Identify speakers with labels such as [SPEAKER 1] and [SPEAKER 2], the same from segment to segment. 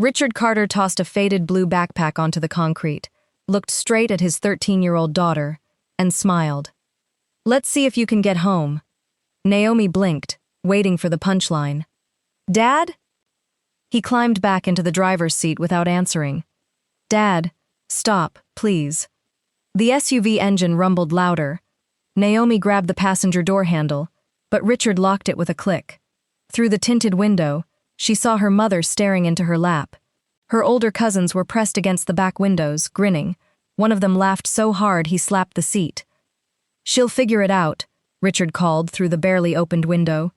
[SPEAKER 1] Richard Carter tossed a faded blue backpack onto the concrete, looked straight at his 13-year-old daughter, and smiled. "Let's see if you can get home." Naomi blinked, waiting for the punchline. "Dad?" He climbed back into the driver's seat without answering. "Dad, stop, please." The SUV engine rumbled louder. Naomi grabbed the passenger door handle, but Richard locked it with a click. Through the tinted window, she saw her mother staring into her lap. Her older cousins were pressed against the back windows, grinning. One of them laughed so hard he slapped the seat. "She'll figure it out," Richard called through the barely opened window.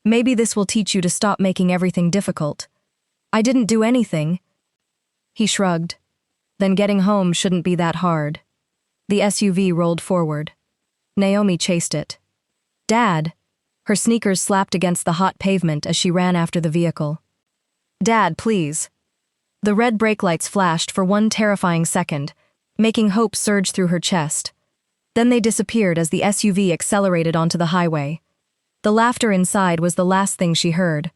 [SPEAKER 1] "Maybe this will teach you to stop making everything difficult." "I didn't do anything." He shrugged. "Then getting home shouldn't be that hard." The SUV rolled forward. Naomi chased it. "Dad!" Her sneakers slapped against the hot pavement as she ran after the vehicle. "Dad, please." The red brake lights flashed for one terrifying second, making hope surge through her chest. Then they disappeared as the SUV accelerated onto the highway. The laughter inside was the last thing she heard.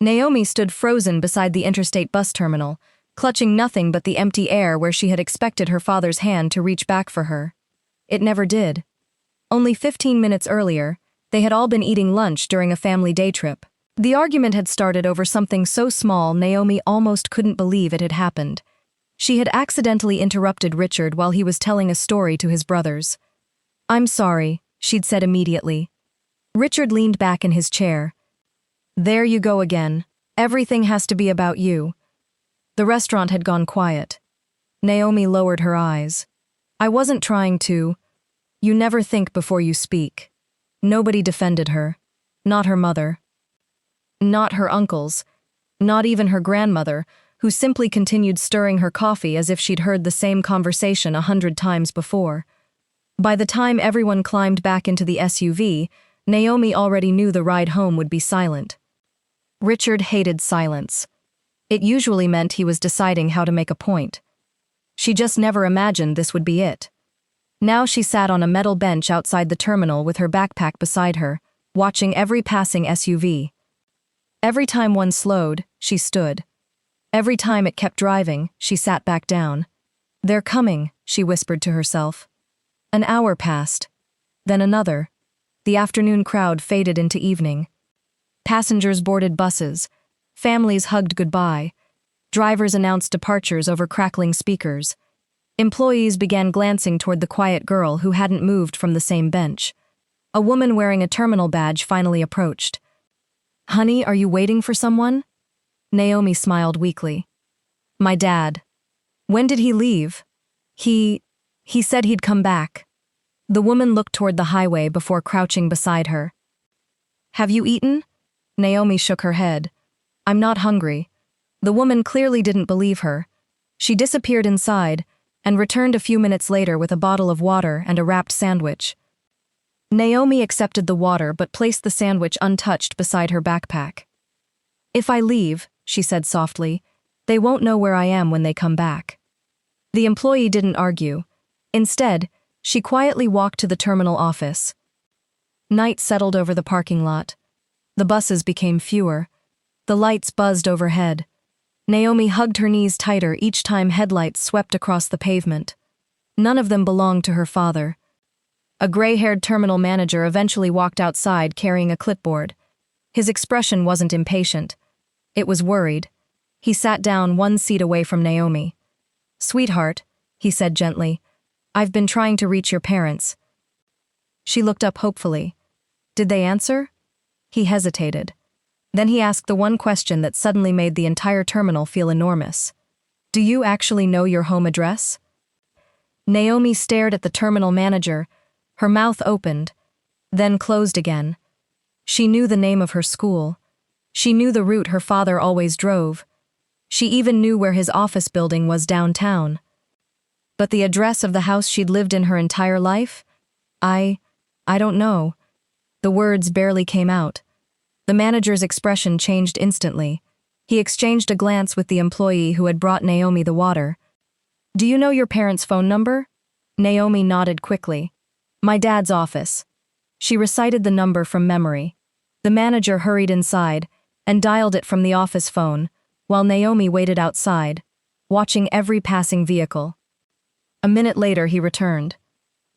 [SPEAKER 1] Naomi stood frozen beside the interstate bus terminal, clutching nothing but the empty air where she had expected her father's hand to reach back for her. It never did. Only 15 minutes earlier, they had all been eating lunch during a family day trip. The argument had started over something so small Naomi almost couldn't believe it had happened. She had accidentally interrupted Richard while he was telling a story to his brothers. "I'm sorry," she'd said immediately. Richard leaned back in his chair. "There you go again. Everything has to be about you." The restaurant had gone quiet. Naomi lowered her eyes. "I wasn't trying to." "You never think before you speak." Nobody defended her. Not her mother. Not her uncles. Not even her grandmother, who simply continued stirring her coffee as if she'd heard the same conversation 100 times before. By the time everyone climbed back into the SUV, Naomi already knew the ride home would be silent. Richard hated silence. It usually meant he was deciding how to make a point. She just never imagined this would be it. Now she sat on a metal bench outside the terminal with her backpack beside her, watching every passing SUV. Every time one slowed, she stood. Every time it kept driving, she sat back down. "They're coming," she whispered to herself. An hour passed. Then another. The afternoon crowd faded into evening. Passengers boarded buses. Families hugged goodbye. Drivers announced departures over crackling speakers. Employees began glancing toward the quiet girl who hadn't moved from the same bench. A woman wearing a terminal badge finally approached. "Honey, are you waiting for someone?" Naomi smiled weakly. "My dad." "When did he leave?" He said he'd come back." The woman looked toward the highway before crouching beside her. "Have you eaten?" Naomi shook her head. "I'm not hungry." The woman clearly didn't believe her. She disappeared inside and returned a few minutes later with a bottle of water and a wrapped sandwich. Naomi accepted the water but placed the sandwich untouched beside her backpack. "If I leave," she said softly, "they won't know where I am when they come back." The employee didn't argue. Instead, she quietly walked to the terminal office. Night settled over the parking lot. The buses became fewer. The lights buzzed overhead. Naomi hugged her knees tighter each time headlights swept across the pavement. None of them belonged to her father. A gray-haired terminal manager eventually walked outside carrying a clipboard. His expression wasn't impatient. It was worried. He sat down one seat away from Naomi. "Sweetheart," he said gently, "I've been trying to reach your parents." She looked up hopefully. "Did they answer?" He hesitated. Then he asked the one question that suddenly made the entire terminal feel enormous. "Do you actually know your home address?" Naomi stared at the terminal manager. Her mouth opened, then closed again. She knew the name of her school. She knew the route her father always drove. She even knew where his office building was downtown. But the address of the house she'd lived in her entire life? I don't know." The words barely came out. The manager's expression changed instantly. He exchanged a glance with the employee who had brought Naomi the water. "Do you know your parents' phone number?" Naomi nodded quickly. "My dad's office." She recited the number from memory. The manager hurried inside and dialed it from the office phone, while Naomi waited outside, watching every passing vehicle. A minute later, he returned.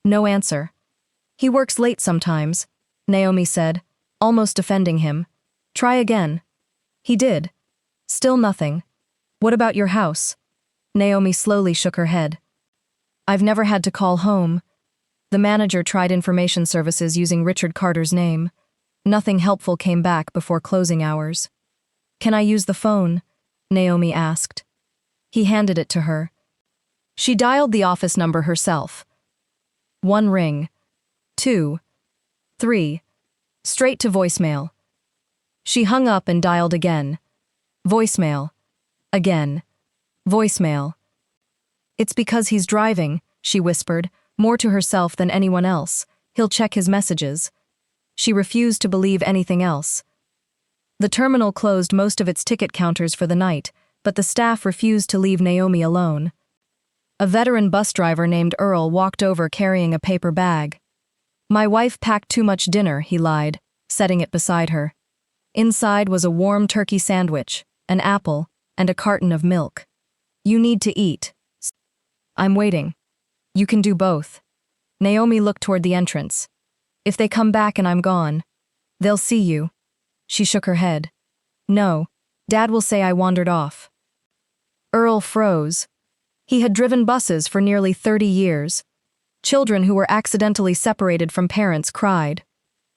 [SPEAKER 1] No answer. He works late sometimes, Naomi said, almost defending him. Try again. He did. Still nothing. What about your house? Naomi slowly shook her head. I've never had to call home. The manager tried information services using Richard Carter's name. Nothing helpful came back before closing hours. Can I use the phone? Naomi asked. He handed it to her. She dialed the office number herself. 1 ring. 2. 3. Straight to voicemail. She hung up and dialed again. Voicemail. Again. Voicemail. It's because he's driving, she whispered, more to herself than anyone else. He'll check his messages. She refused to believe anything else. The terminal closed most of its ticket counters for the night, but the staff refused to leave Naomi alone. A veteran bus driver named Earl walked over carrying a paper bag. My wife packed too much dinner, he lied, setting it beside her. Inside was a warm turkey sandwich, an apple, and a carton of milk. You need to eat. I'm waiting. You can do both. Naomi looked toward the entrance. If they come back and I'm gone, they'll see you. She shook her head. No, Dad will say I wandered off. Earl froze. He had driven buses for nearly 30 years. Children who were accidentally separated from parents cried.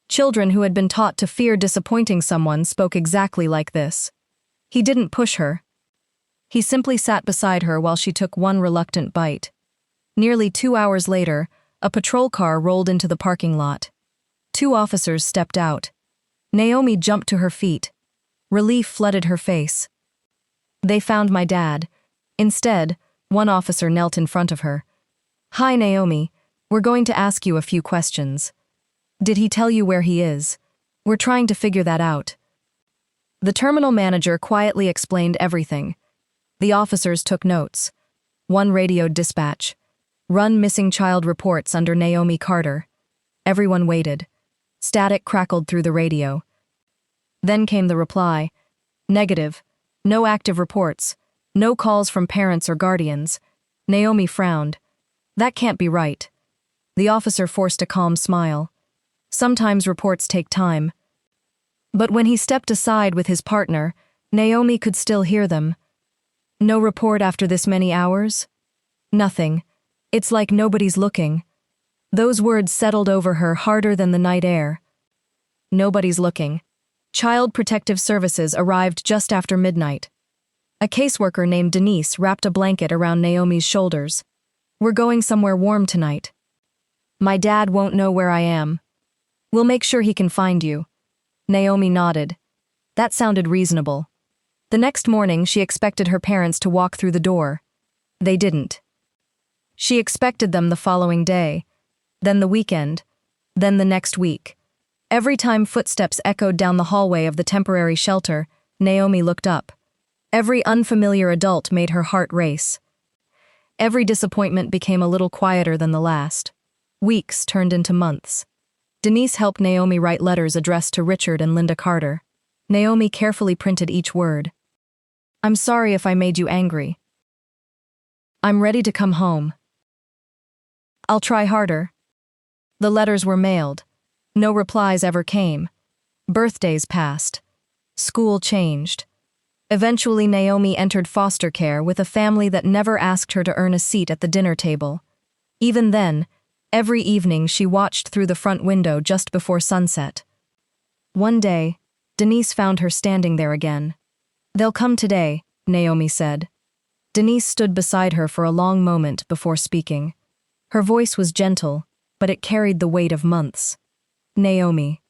[SPEAKER 1] Children who had been taught to fear disappointing someone spoke exactly like this. He didn't push her. He simply sat beside her while she took one reluctant bite. Nearly 2 hours later, a patrol car rolled into the parking lot. 2 officers stepped out. Naomi jumped to her feet. Relief flooded her face. They found my dad. Instead, one officer knelt in front of her. Hi, Naomi. We're going to ask you a few questions. Did he tell you where he is? We're trying to figure that out. The terminal manager quietly explained everything. The officers took notes. One radioed dispatch. Run missing child reports under Naomi Carter. Everyone waited. Static crackled through the radio. Then came the reply. Negative. No active reports. No calls from parents or guardians. Naomi frowned. That can't be right. The officer forced a calm smile. Sometimes reports take time. But when he stepped aside with his partner, Naomi could still hear them. No report after this many hours? Nothing. It's like nobody's looking. Those words settled over her harder than the night air. Nobody's looking. Child Protective Services arrived just after midnight. A caseworker named Denise wrapped a blanket around Naomi's shoulders. We're going somewhere warm tonight. My dad won't know where I am. We'll make sure he can find you. Naomi nodded. That sounded reasonable. The next morning, she expected her parents to walk through the door. They didn't. She expected them the following day, then the weekend, then the next week. Every time footsteps echoed down the hallway of the temporary shelter, Naomi looked up. Every unfamiliar adult made her heart race. Every disappointment became a little quieter than the last. Weeks turned into months. Denise helped Naomi write letters addressed to Richard and Linda Carter. Naomi carefully printed each word. I'm sorry if I made you angry. I'm ready to come home. I'll try harder. The letters were mailed. No replies ever came. Birthdays passed. School changed. Eventually, Naomi entered foster care with a family that never asked her to earn a seat at the dinner table. Even then, every evening she watched through the front window just before sunset. One day, Denise found her standing there again. They'll come today, Naomi said. Denise stood beside her for a long moment before speaking. Her voice was gentle, but it carried the weight of months. Naomi.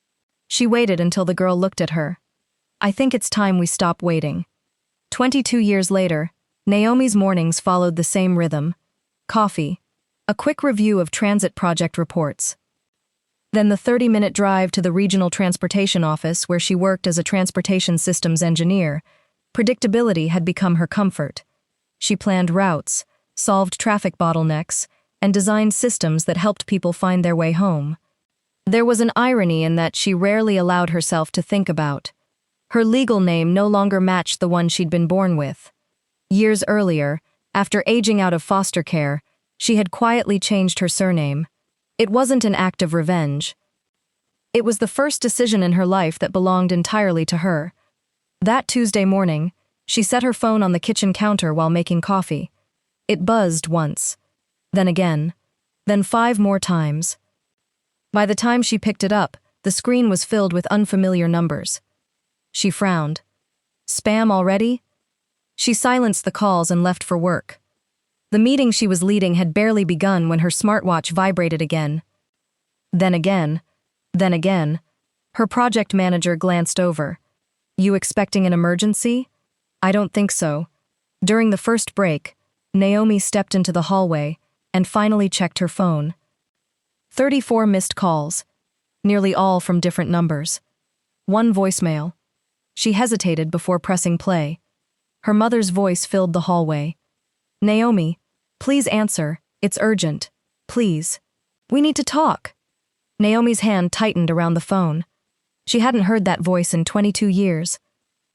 [SPEAKER 1] She waited until the girl looked at her. I think it's time we stop waiting. 22 years later, Naomi's mornings followed the same rhythm. Coffee. A quick review of transit project reports. Then the 30-minute drive to the regional transportation office where she worked as a transportation systems engineer. Predictability had become her comfort. She planned routes, solved traffic bottlenecks, and designed systems that helped people find their way home. There was an irony in that she rarely allowed herself to think about Her legal name no longer matched the one she'd been born with. Years earlier, after aging out of foster care, she had quietly changed her surname. It wasn't an act of revenge. It was the first decision in her life that belonged entirely to her. That Tuesday morning, she set her phone on the kitchen counter while making coffee. It buzzed once, then again, then 5 more times. By the time she picked it up, the screen was filled with unfamiliar numbers. She frowned. Spam already? She silenced the calls and left for work. The meeting she was leading had barely begun when her smartwatch vibrated again. Then again. Then again. Her project manager glanced over. You expecting an emergency? I don't think so. During the first break, Naomi stepped into the hallway and finally checked her phone. 34 missed calls, nearly all from different numbers. 1 voicemail. She hesitated before pressing play. Her mother's voice filled the hallway. Naomi, please answer. It's urgent. Please. We need to talk. Naomi's hand tightened around the phone. She hadn't heard that voice in 22 years.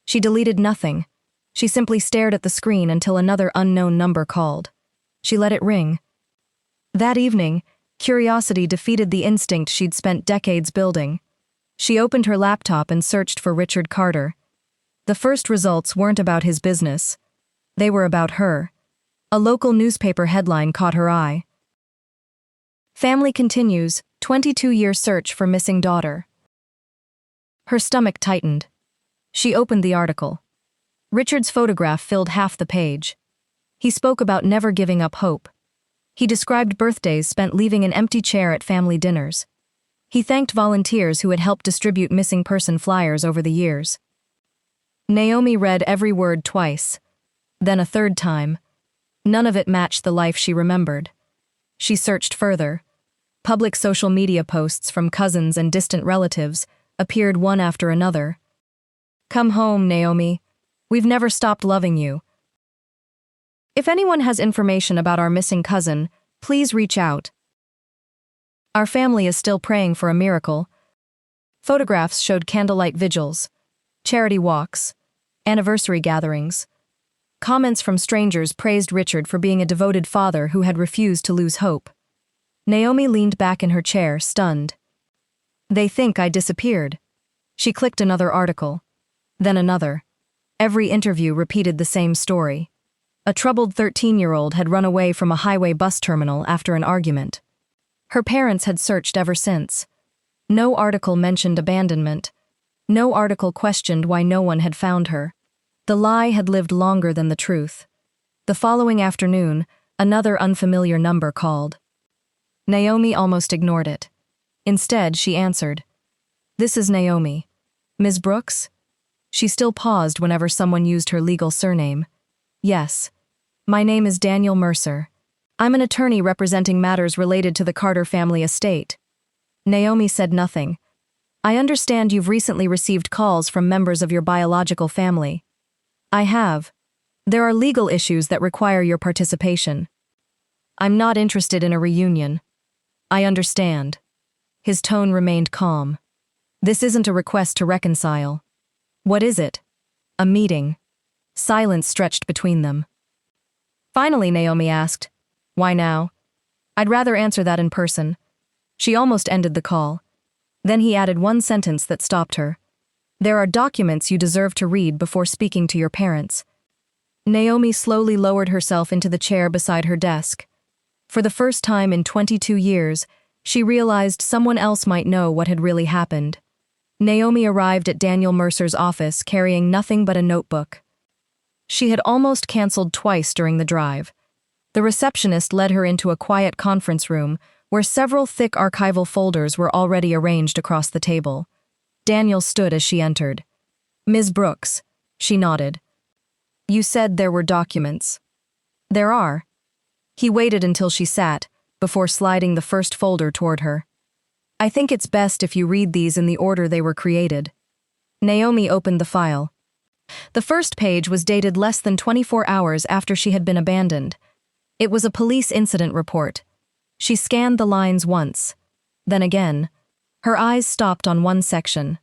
[SPEAKER 1] She deleted nothing. She simply stared at the screen until another unknown number called. She let it ring. That evening, curiosity defeated the instinct she'd spent decades building. She opened her laptop and searched for Richard Carter. The first results weren't about his business. They were about her. A local newspaper headline caught her eye. Family continues, 22-year search for missing daughter. Her stomach tightened. She opened the article. Richard's photograph filled half the page. He spoke about never giving up hope. He described birthdays spent leaving an empty chair at family dinners. He thanked volunteers who had helped distribute missing person flyers over the years. Naomi read every word twice, then a third time. None of it matched the life she remembered. She searched further. Public social media posts from cousins and distant relatives appeared one after another. Come home, Naomi. We've never stopped loving you. If anyone has information about our missing cousin, please reach out. Our family is still praying for a miracle. Photographs showed candlelight vigils, charity walks, anniversary gatherings. Comments from strangers praised Richard for being a devoted father who had refused to lose hope. Naomi leaned back in her chair, stunned. They think I disappeared. She clicked another article, then another. Every interview repeated the same story. A troubled 13-year-old had run away from a highway bus terminal after an argument. Her parents had searched ever since. No article mentioned abandonment. No article questioned why no one had found her. The lie had lived longer than the truth. The following afternoon, another unfamiliar number called. Naomi almost ignored it. Instead, she answered. This is Naomi. Ms. Brooks? She still paused whenever someone used her legal surname. Yes. My name is Daniel Mercer. I'm an attorney representing matters related to the Carter family estate. Naomi said nothing. I understand you've recently received calls from members of your biological family. I have. There are legal issues that require your participation. I'm not interested in a reunion. I understand. His tone remained calm. This isn't a request to reconcile. What is it? A meeting. Silence stretched between them. Finally, Naomi asked, Why now? I'd rather answer that in person. She almost ended the call. Then he added one sentence that stopped her. There are documents you deserve to read before speaking to your parents. Naomi slowly lowered herself into the chair beside her desk. For the first time in 22 years, she realized someone else might know what had really happened. Naomi arrived at Daniel Mercer's office carrying nothing but a notebook. She had almost canceled twice during the drive. The receptionist led her into a quiet conference room where several thick archival folders were already arranged across the table. Daniel stood as she entered. Ms. Brooks, she nodded. You said there were documents. There are. He waited until she sat, before sliding the first folder toward her. I think it's best if you read these in the order they were created. Naomi opened the file. The first page was dated less than 24 hours after she had been abandoned. It was a police incident report. She scanned the lines once, then again. Her eyes stopped on one section.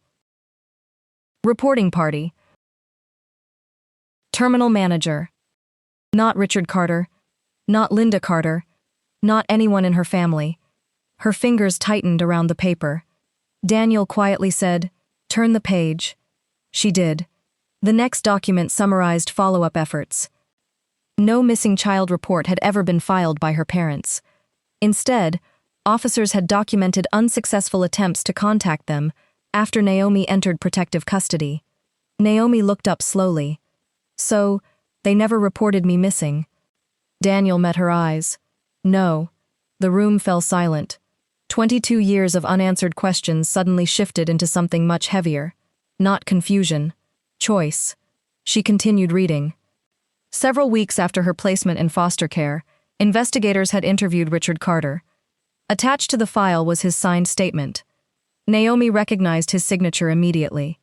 [SPEAKER 1] Reporting party. Terminal manager. Not Richard Carter. Not Linda Carter. Not anyone in her family. Her fingers tightened around the paper. Daniel quietly said, "Turn the page." She did. The next document summarized follow-up efforts. No missing child report had ever been filed by her parents. Instead, officers had documented unsuccessful attempts to contact them after Naomi entered protective custody. Naomi looked up slowly. "So, they never reported me missing." Daniel met her eyes. "No." The room fell silent. 22 years of unanswered questions suddenly shifted into something much heavier. Not confusion. Choice. She continued reading. Several weeks after her placement in foster care, investigators had interviewed Richard Carter. Attached to the file was his signed statement. Naomi recognized his signature immediately.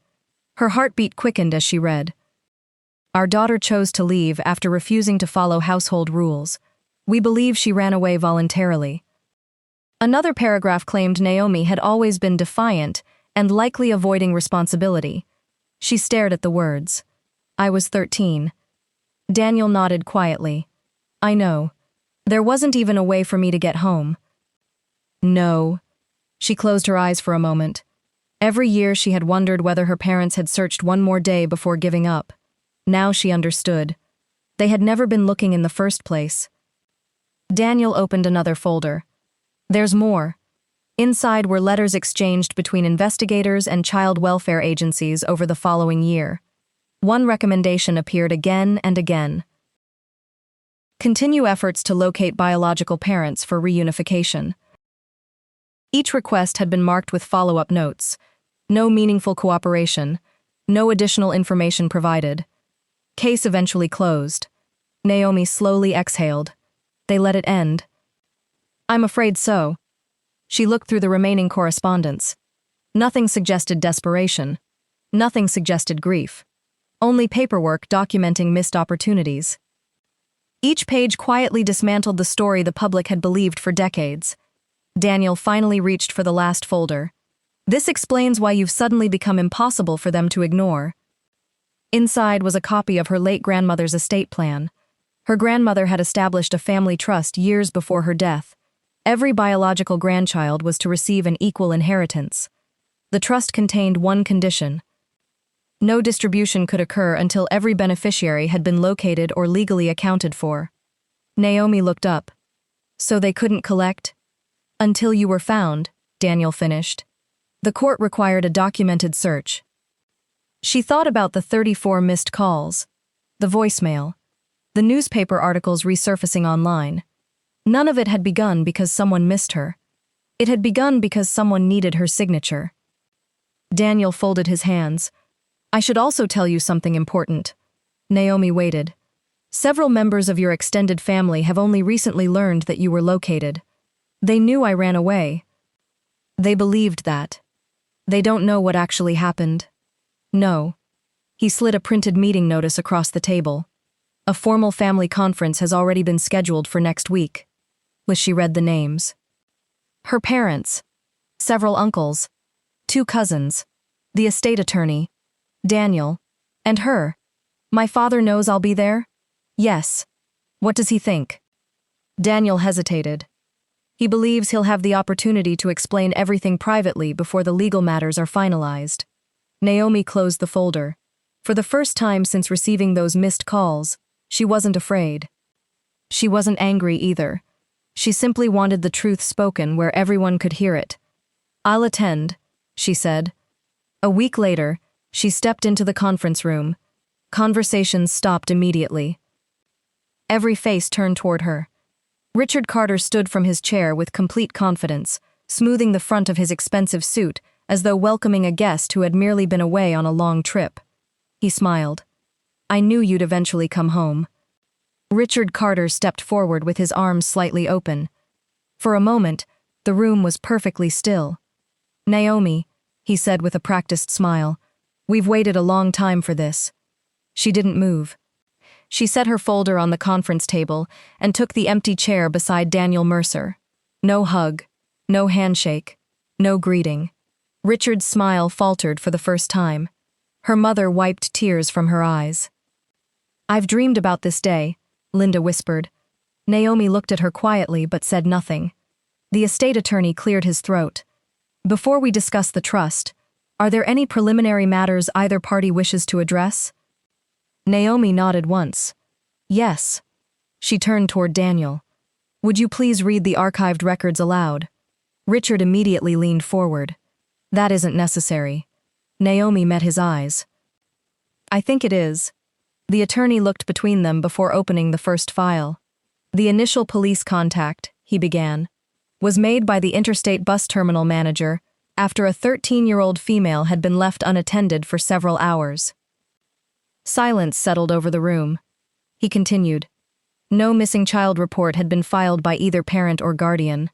[SPEAKER 1] Her heartbeat quickened as she read. "Our daughter chose to leave after refusing to follow household rules. We believe she ran away voluntarily." Another paragraph claimed Naomi had always been defiant and likely avoiding responsibility. She stared at the words. "I was 13. Daniel nodded quietly. "I know. There wasn't even a way for me to get home." "No." She closed her eyes for a moment. Every year she had wondered whether her parents had searched one more day before giving up. Now she understood. They had never been looking in the first place. Daniel opened another folder. There's more. Inside were letters exchanged between investigators and child welfare agencies over the following year. One recommendation appeared again and again. Continue efforts to locate biological parents for reunification. Each request had been marked with follow-up notes. No meaningful cooperation. No additional information provided. Case eventually closed. Naomi slowly exhaled. They let it end. "I'm afraid so." She looked through the remaining correspondence. Nothing suggested desperation. Nothing suggested grief. Only paperwork documenting missed opportunities. Each page quietly dismantled the story the public had believed for decades. Daniel finally reached for the last folder. "This explains why you've suddenly become impossible for them to ignore." Inside was a copy of her late grandmother's estate plan. Her grandmother had established a family trust years before her death. Every biological grandchild was to receive an equal inheritance. The trust contained one condition. No distribution could occur until every beneficiary had been located or legally accounted for. Naomi looked up. "So they couldn't collect?" "Until you were found," Daniel finished. "The court required a documented search." She thought about the 34 missed calls, the voicemail, the newspaper articles resurfacing online. None of it had begun because someone missed her. It had begun because someone needed her signature. Daniel folded his hands. "I should also tell you something important." Naomi waited. "Several members of your extended family have only recently learned that you were located. They knew I ran away. They believed that. They don't know what actually happened." "No." He slid a printed meeting notice across the table. "A formal family conference has already been scheduled for next week." She read the names. Her parents, several uncles, 2 cousins, the estate attorney, Daniel, and her. "My father knows I'll be there?" "Yes." "What does he think?" Daniel hesitated. "He believes he'll have the opportunity to explain everything privately before the legal matters are finalized." Naomi closed the folder. For the first time since receiving those missed calls, she wasn't afraid. She wasn't angry either. She simply wanted the truth spoken where everyone could hear it. "I'll attend," she said. A week later, she stepped into the conference room. Conversations stopped immediately. Every face turned toward her. Richard Carter stood from his chair with complete confidence, smoothing the front of his expensive suit as though welcoming a guest who had merely been away on a long trip. He smiled. "I knew you'd eventually come home." Richard Carter stepped forward with his arms slightly open. For a moment, the room was perfectly still. "Naomi," he said with a practiced smile, "we've waited a long time for this." She didn't move. She set her folder on the conference table and took the empty chair beside Daniel Mercer. No hug, no handshake, no greeting. Richard's smile faltered for the first time. Her mother wiped tears from her eyes. "I've dreamed about this day," Linda whispered. Naomi looked at her quietly but said nothing. The estate attorney cleared his throat. "Before we discuss the trust, are there any preliminary matters either party wishes to address?" Naomi nodded once. "Yes." She turned toward Daniel. "Would you please read the archived records aloud?" Richard immediately leaned forward. "That isn't necessary." Naomi met his eyes. "I think it is." The attorney looked between them before opening the first file. "The initial police contact," he began, "was made by the interstate bus terminal manager after a 13-year-old female had been left unattended for several hours." Silence settled over the room. He continued. No missing child report had been filed by either parent or guardian.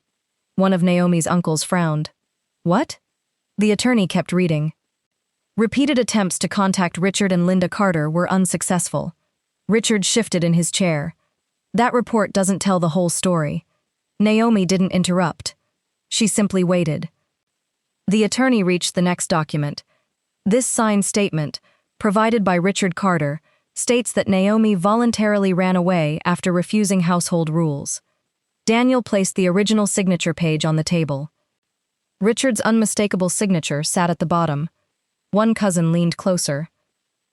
[SPEAKER 1] One of Naomi's uncles frowned. "What?" The attorney kept reading. Repeated attempts to contact Richard and Linda Carter were unsuccessful. Richard shifted in his chair. "That report doesn't tell the whole story." Naomi didn't interrupt. She simply waited. The attorney reached the next document. This signed statement, provided by Richard Carter, states that Naomi voluntarily ran away after refusing household rules. Daniel placed the original signature page on the table. Richard's unmistakable signature sat at the bottom. One cousin leaned closer.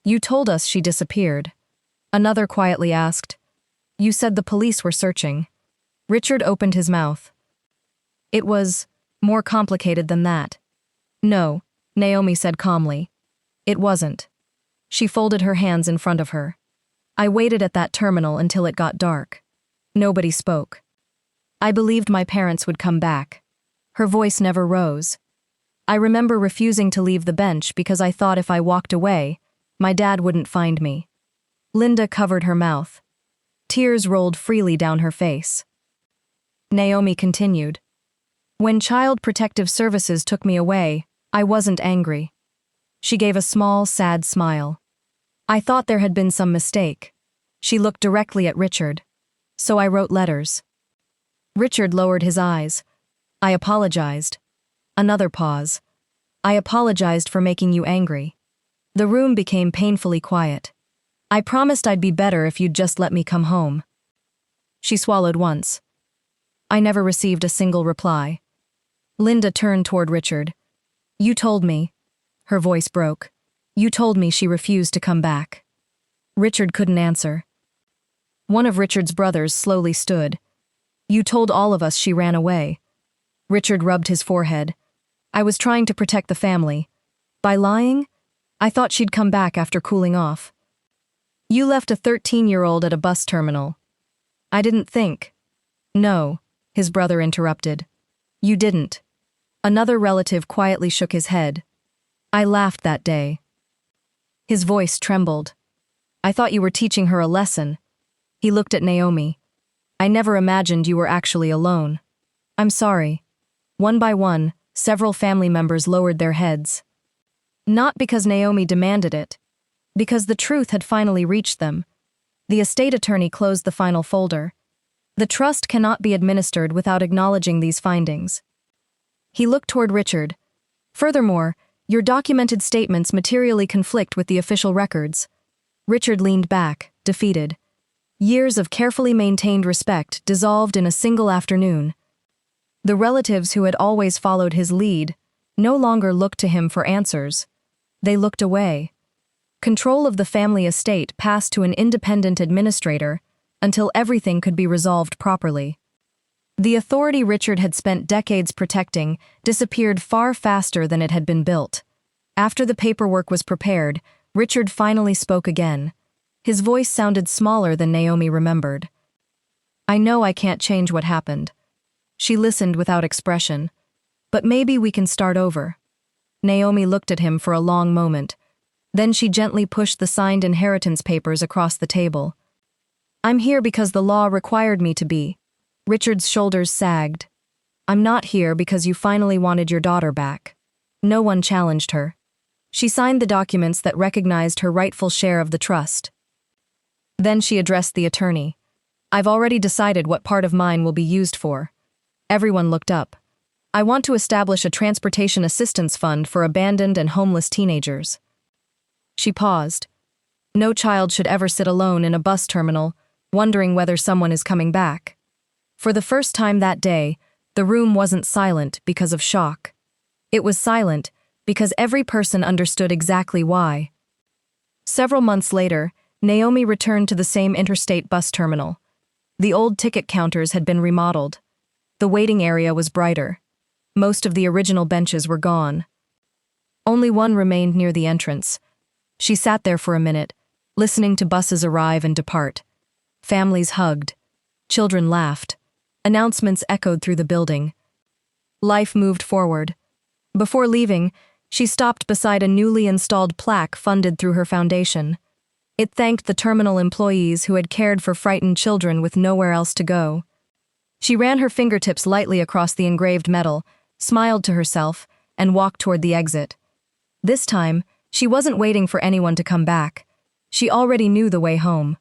[SPEAKER 1] "You told us she disappeared." Another quietly asked, "You said the police were searching." Richard opened his mouth. "It was more complicated than that." "No," Naomi said calmly. "It wasn't." She folded her hands in front of her. "I waited at that terminal until it got dark. Nobody spoke. I believed my parents would come back." Her voice never rose. "I remember refusing to leave the bench because I thought if I walked away, my dad wouldn't find me." Linda covered her mouth. Tears rolled freely down her face. Naomi continued. "When Child Protective Services took me away, I wasn't angry." She gave a small, sad smile. "I thought there had been some mistake." She looked directly at Richard. "So I wrote letters." Richard lowered his eyes. "I apologized." Another pause. "I apologized for making you angry." The room became painfully quiet. "I promised I'd be better if you'd just let me come home." She swallowed once. "I never received a single reply." Linda turned toward Richard. "You told me." Her voice broke. "You told me she refused to come back." Richard couldn't answer. One of Richard's brothers slowly stood. "You told all of us she ran away." Richard rubbed his forehead. "I was trying to protect the family. By lying, I thought she'd come back after cooling off." "You left a 13-year-old at a bus terminal." "I didn't think." "No," his brother interrupted. "You didn't." Another relative quietly shook his head. "I laughed that day." His voice trembled. "I thought you were teaching her a lesson." He looked at Naomi. "I never imagined you were actually alone." "I'm sorry." One by one, several family members lowered their heads. Not because Naomi demanded it, because the truth had finally reached them. The estate attorney closed the final folder. "The trust cannot be administered without acknowledging these findings." He looked toward Richard. "Furthermore, your documented statements materially conflict with the official records." Richard leaned back, defeated. Years of carefully maintained respect dissolved in a single afternoon. The relatives who had always followed his lead no longer looked to him for answers. They looked away. Control of the family estate passed to an independent administrator until everything could be resolved properly. The authority Richard had spent decades protecting disappeared far faster than it had been built. After the paperwork was prepared, Richard finally spoke again. His voice sounded smaller than Naomi remembered. "I know I can't change what happened." She listened without expression. "But maybe we can start over." Naomi looked at him for a long moment. Then she gently pushed the signed inheritance papers across the table. "I'm here because the law required me to be." Richard's shoulders sagged. "I'm not here because you finally wanted your daughter back." No one challenged her. She signed the documents that recognized her rightful share of the trust. Then she addressed the attorney. "I've already decided what part of mine will be used for." Everyone looked up. "I want to establish a transportation assistance fund for abandoned and homeless teenagers." She paused. No child should ever sit alone in a bus terminal, wondering whether someone is coming back. For the first time that day, the room wasn't silent because of shock. It was silent because every person understood exactly why. Several months later, Naomi returned to the same interstate bus terminal. The old ticket counters had been remodeled. The waiting area was brighter. Most of the original benches were gone. Only one remained near the entrance. She sat there for a minute, listening to buses arrive and depart. Families hugged. Children laughed. Announcements echoed through the building. Life moved forward. Before leaving, she stopped beside a newly installed plaque funded through her foundation. It thanked the terminal employees who had cared for frightened children with nowhere else to go. She ran her fingertips lightly across the engraved metal, smiled to herself, and walked toward the exit. This time, she wasn't waiting for anyone to come back. She already knew the way home.